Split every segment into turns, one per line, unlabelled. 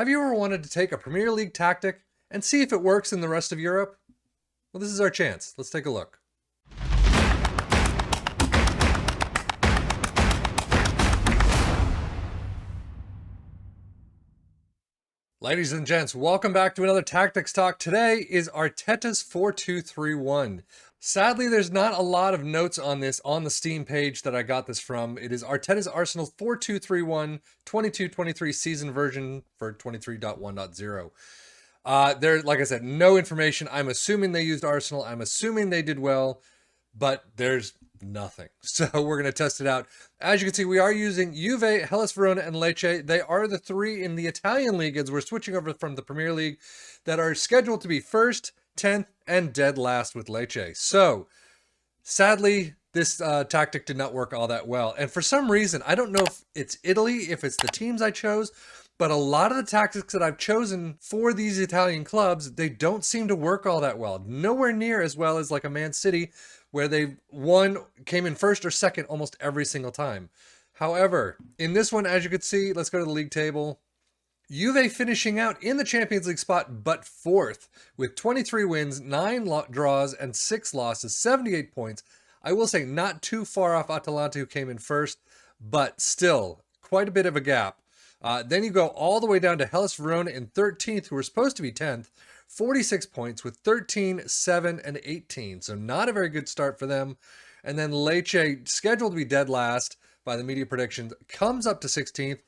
Have you ever wanted to take a Premier League tactic and see if it works in the rest of Europe? Well, this is our chance. Let's take a look. Ladies and gents, welcome back to another Tactics Talk. Today is Arteta's 4-2-3-1. Sadly, there's not a lot of notes on this on the Steam page that I got this from. It is Arteta's Arsenal 4-2-3-1 22-23 season version for 23.1.0. There, like I said, no information. I'm assuming they used Arsenal. I'm assuming they did well, but there's nothing. So we're going to test it out. As you can see, we are using Juve, Hellas Verona, and Lecce. They are the three in the Italian league as we're switching over from the Premier League that are scheduled to be first, 10th, and dead last with Lecce. So sadly, this tactic did not work all that well. And for some reason, I don't know if it's Italy, if it's the teams I chose, but a lot of the tactics that I've chosen for these Italian clubs, they don't seem to work all that well. Nowhere near as well as like a Man City, where they came in first or second almost every single time. However, in this one, as you can see, let's go to the league table. Juve finishing out in the Champions League spot, but fourth, with 23 wins, 9 draws, and 6 losses, 78 points. I will say not too far off Atalanta, who came in first, but still quite a bit of a gap. Then you go all the way down to Hellas Verona in 13th, who were supposed to be 10th, 46 points with 13, 7, and 18. So not a very good start for them. And then Lecce, scheduled to be dead last by the media predictions, comes up to 16th.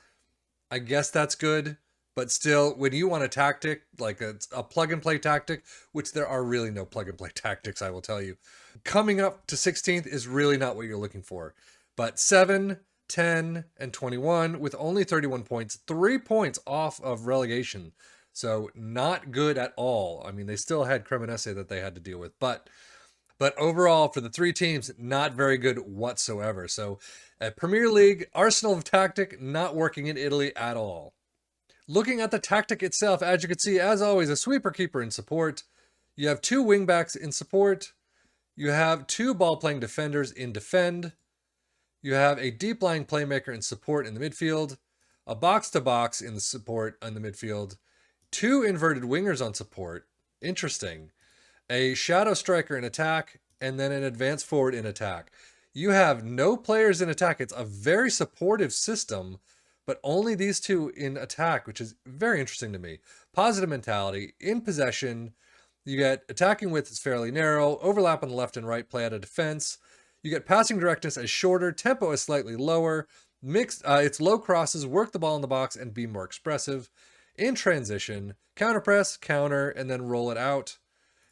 I guess that's good. But still, when you want a tactic, like a plug-and-play tactic, which there are really no plug-and-play tactics, I will tell you, coming up to 16th is really not what you're looking for. But 7, 10, and 21 with only 31 points, 3 points off of relegation. So not good at all. I mean, they still had Cremonese that they had to deal with. But overall, for the three teams, not very good whatsoever. So Premier League, Arsenal of tactic, not working in Italy at all. Looking at the tactic itself, as you can see, as always, a sweeper keeper in support. You have 2 wingbacks in support. You have 2 ball-playing defenders in defend. You have a deep-lying playmaker in support in the midfield. A box-to-box in the support in the midfield. 2 inverted wingers on support. Interesting. A shadow striker in attack, and then an advanced forward in attack. You have no players in attack. It's a very supportive system, but only these 2 in attack, which is very interesting to me. Positive mentality, in possession. You get attacking width is fairly narrow, overlap on the left and right, play out of defense. You get passing directness as shorter, tempo is slightly lower. It's low crosses, work the ball in the box, and be more expressive. In transition, counter press, counter, and then roll it out.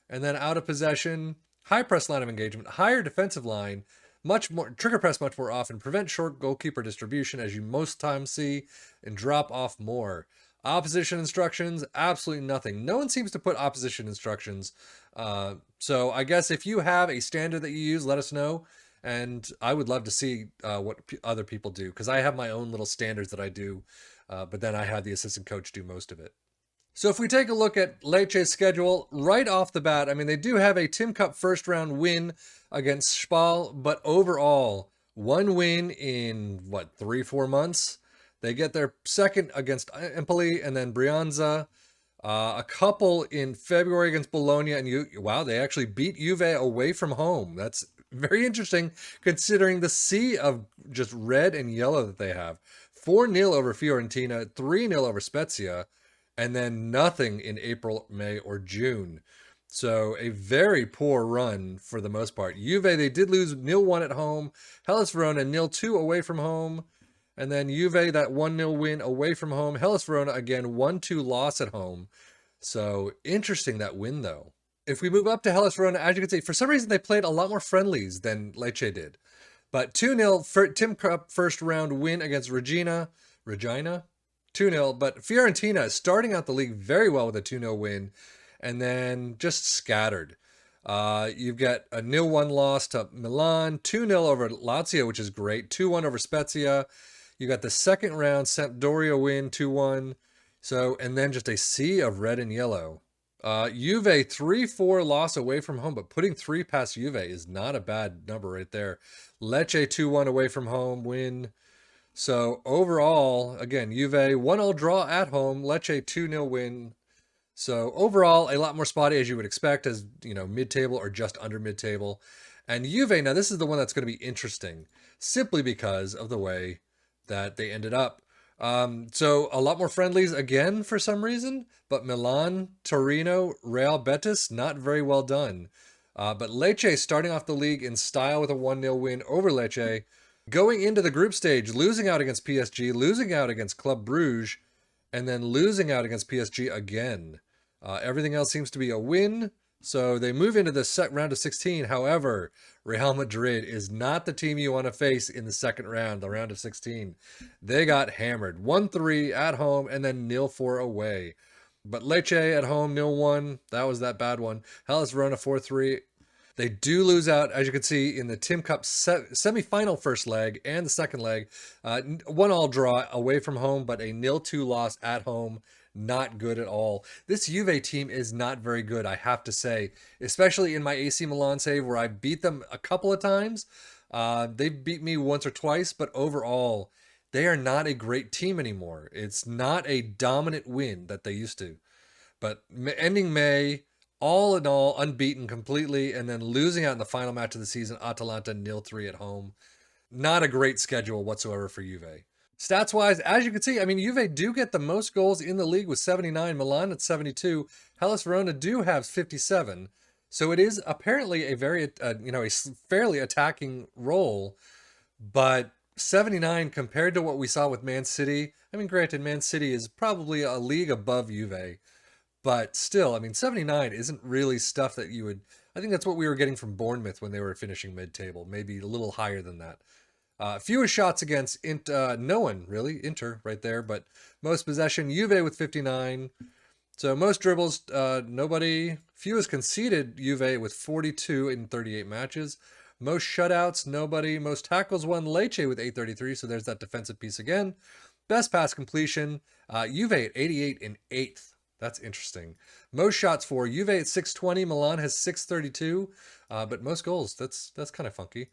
And then out of possession, high press line of engagement, higher defensive line, much more trigger press much more often, prevent short goalkeeper distribution as you most times see, and drop off more. Opposition instructions, absolutely nothing. No one seems to put opposition instructions. So I guess if you have a standard that you use, let us know. And I would love to see what other people do, because I have my own little standards that I do. But then I had the assistant coach do most of it. So if we take a look at Lecce's schedule, right off the bat, I mean, they do have a Tim Cup first round win against Spal, but overall, 1 win in, 3-4 months? They get their second against Empoli and then Brianza. A couple in February against Bologna, and they actually beat Juve away from home. That's very interesting considering the sea of just red and yellow that they have. 4-0 over Fiorentina, 3-0 over Spezia, and then nothing in April, May, or June. So a very poor run for the most part. Juve, they did lose 0-1 at home. Hellas Verona 0-2 away from home. And then Juve, that 1-0 win away from home. Hellas Verona, again, 1-2 loss at home. So interesting, that win, though. If we move up to Hellas Verona, as you can see, for some reason they played a lot more friendlies than Lecce did. But 2-0 for Tim Cup first round win against Regina. 2-0. But Fiorentina is starting out the league very well with a 2-0 win. And then just scattered. You've got a 0-1 loss to Milan. 2-0 over Lazio, which is great. 2-1 over Spezia. You got the second round Sampdoria win, 2-1. So, and then just a sea of red and yellow. Juve 3-4 loss away from home, but putting 3 past Juve is not a bad number right there. Lecce 2-1 away from home win. So overall, again, Juve 1-0 draw at home, Lecce 2-0 win. So overall, a lot more spotty as you would expect, as mid-table or just under mid-table. And Juve, now this is the one that's going to be interesting, simply because of the way that they ended up. So a lot more friendlies again for some reason, but Milan, Torino, Real Betis, not very well done. But Lecce starting off the league in style with a 1-0 win over Lecce, going into the group stage, losing out against PSG, losing out against Club Bruges, and then losing out against PSG again. Everything else seems to be a win. So they move into the round of 16. However, Real Madrid is not the team you want to face in the second round, the round of 16. They got hammered 1-3 at home and then 0-4 away. But Lecce at home 0-1. That was that bad one. Hellas Verona 4-3. They do lose out, as you can see, in the Tim Cup semi-final first leg and the second leg. 1-1 draw away from home, but a 0-2 loss at home. Not good at all. This Juve team is not very good, I have to say, especially in my AC Milan save where I beat them a couple of times. They beat me once or twice, but overall, they are not a great team anymore. It's not a dominant win that they used to. But ending May, all in all, unbeaten completely, and then losing out in the final match of the season, Atalanta 0-3 at home. Not a great schedule whatsoever for Juve. Stats wise, as you can see, I mean, Juve do get the most goals in the league with 79, Milan at 72, Hellas Verona do have 57. So it is apparently a very, a fairly attacking role, but 79 compared to what we saw with Man City. I mean, granted, Man City is probably a league above Juve, but still, I mean, 79 isn't really stuff that you would. I think that's what we were getting from Bournemouth when they were finishing mid-table, maybe a little higher than that. Fewest shots against no one really, Inter right there, but most possession, Juve with 59. So most dribbles, nobody. Fewest conceded, Juve with 42 in 38 matches. Most shutouts, nobody. Most tackles won, Lecce with 833, so there's that defensive piece again. Best pass completion, Juve at 88 in 8th. That's interesting. Most shots for Juve at 620, Milan has 632, but most goals, that's kind of funky.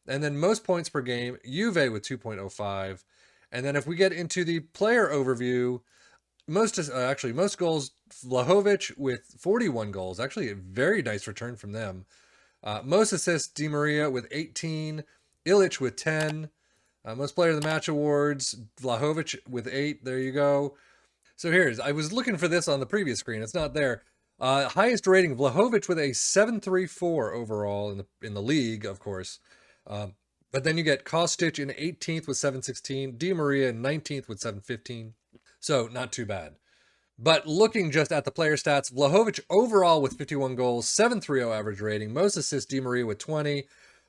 And then most points per game, Juve with 2.05. And then if we get into the player overview, most goals, Vlahovic with 41 goals. Actually, a very nice return from them. Most assists, Di Maria with 18. Illich with 10. Most player of the match awards, Vlahovic with 8. There you go. So I was looking for this on the previous screen. It's not there. Highest rating, Vlahovic with a 734 overall in the league, of course. But then you get Kostic in 18th with 716, Di Maria in 19th with 715. So not too bad. But looking just at the player stats, Vlahovic overall with 51 goals, 730 average rating, most assists, Di Maria with 20,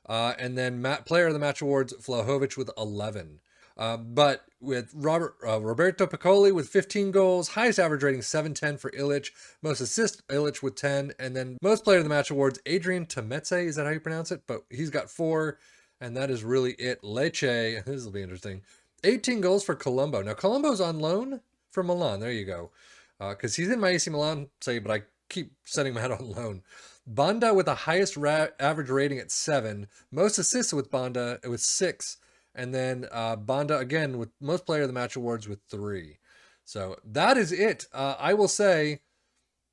and then player of the match awards, Vlahovic with 11. But with Roberto Piccoli with 15 goals, highest average rating 710 for Illich, most assists Illich with 10, and then most player of the match awards Adrian Temetse, is that how you pronounce it? But he's got 4, and that is really it. Lecce, this will be interesting. 18 goals for Colombo. Now Colombo's on loan for Milan. There you go. Because he's in my AC Milan save, but I keep sending him out on loan. Banda with the highest average rating at 7, most assists with Banda with 6. And then Banda, again, with most player of the match awards with 3. So that is it. I will say,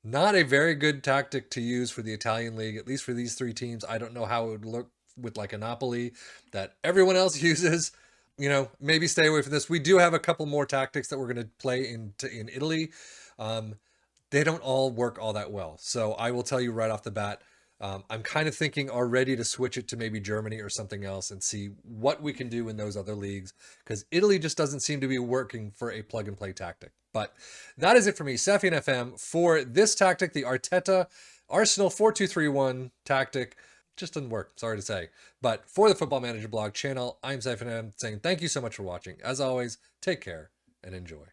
not a very good tactic to use for the Italian league, at least for these 3 teams. I don't know how it would look with like a Napoli that everyone else uses. Maybe stay away from this. We do have a couple more tactics that we're going to play in Italy. They don't all work all that well. So I will tell you right off the bat, I'm kind of thinking already to switch it to maybe Germany or something else and see what we can do in those other leagues, because Italy just doesn't seem to be working for a plug and play tactic. But that is it for me, Safian FM, for this tactic, the Arteta Arsenal 4-2-3-1 tactic. Just doesn't work, sorry to say. But for the Football Manager blog channel, I'm Safian FM saying thank you so much for watching. As always, take care and enjoy.